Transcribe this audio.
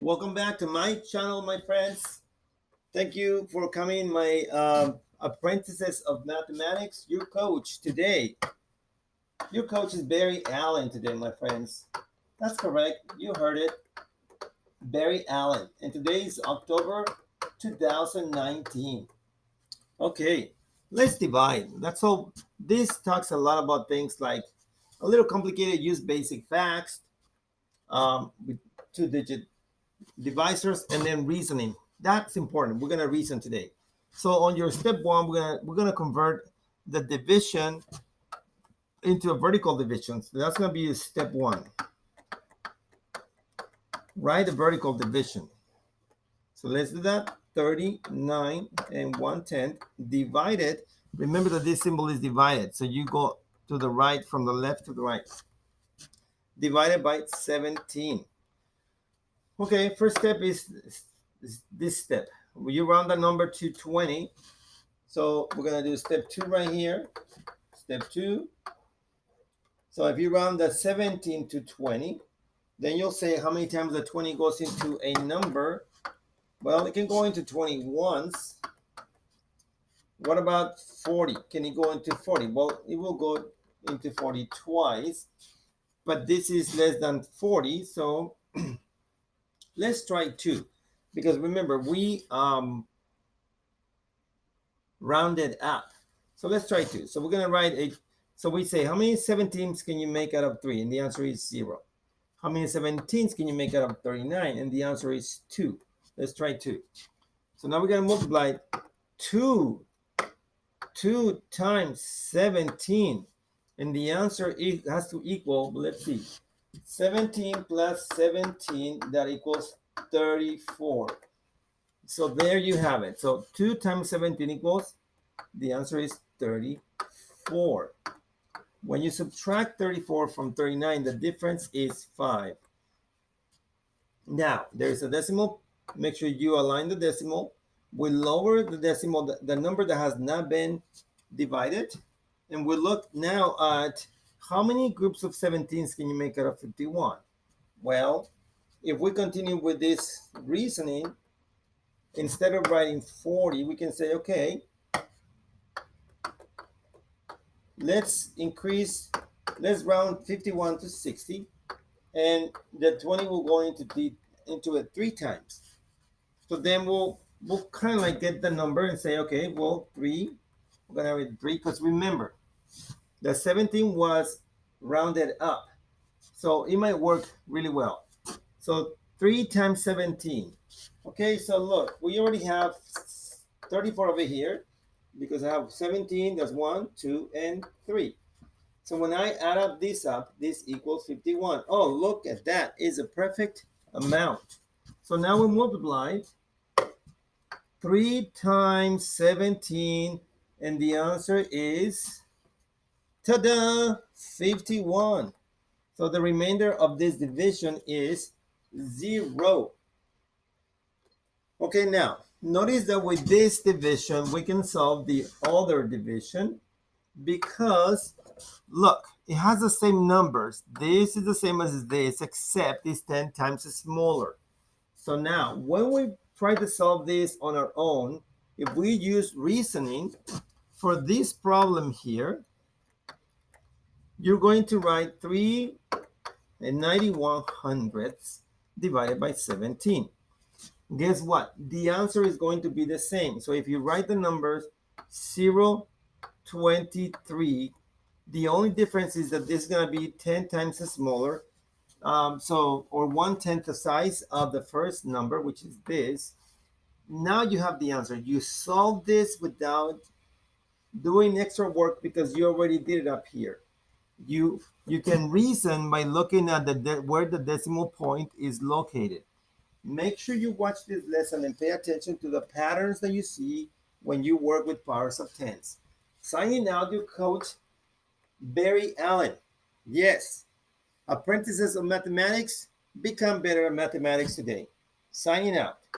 Welcome back to my channel, my friends. Thank you for coming, my apprentices of mathematics. Your coach today. Your coach is Barry Allen today, my friends. That's correct. You heard it. Barry Allen. And today is October 2019. Okay, let's divide. That's all. This talks a lot about things like a little complicated, use basic facts with two-digit divisors, and then reasoning. That's important. We're gonna reason today. So on your step one, we're gonna convert the division into a vertical division. So that's gonna be step one. Write a vertical division. So let's do that. 39 and 1/10 divided. Remember that this symbol is divided. So you go to the right from the left to the right. Divided by 17. Okay, first step is this step. You round the number to 20. So we're going to do step 2 right here. Step 2. So if you round the 17 to 20, then you'll say how many times the 20 goes into a number. Well, it can go into 20 once. What about 40? Can it go into 40? Well, it will go into 40 twice. But this is less than 40. So let's try 2. Because remember, we rounded up. So let's try 2. So we're going to write a, so we say, how many 17s can you make out of 3? And the answer is 0. How many 17s can you make out of 39? And the answer is 2. Let's try 2. So now we're going to multiply 2 times 17. And the answer has to equal, let's see, 17 plus 17, that equals 34. So there you have it. So 2 times 17 equals, the answer is 34. When you subtract 34 from 39, the difference is 5. Now, there's a decimal. Make sure you align the decimal. We lower the decimal, the number that has not been divided. And we look now at how many groups of 17s can you make out of 51? Well, if we continue with this reasoning, instead of writing 40, we can say, okay, let's round 51 to 60, and the 20 will go into it 3 times. So then we'll kind of like get the number and say, okay, well, 3, we're gonna have 3, because remember, the 17 was rounded up. So it might work really well. So 3 times 17. Okay, so look, we already have 34 over here, because I have 17, that's 1, 2, and 3. So when I add up, this equals 51. Oh, look at that. It's a perfect amount. So now we multiply 3 times 17, and the answer is, ta-da, 51. So the remainder of this division is 0. Okay, now, notice that with this division, we can solve the other division because, look, it has the same numbers. This is the same as this, except it's 10 times smaller. So now, when we try to solve this on our own, if we use reasoning, for this problem here, you're going to write 3 and 91/100ths divided by 17. Guess what? The answer is going to be the same. So if you write the numbers 0, 23, the only difference is that this is going to be 10 times smaller. Or 1/10 the size of the first number, which is this. Now you have the answer. You solve this without doing extra work because you already did it up here. You can reason by looking at where the decimal point is located. Make sure you watch this lesson and pay attention to the patterns that you see when you work with powers of tens. Signing out, your coach, Barry Allen. Yes, apprentices of mathematics, become better at mathematics today. Signing out.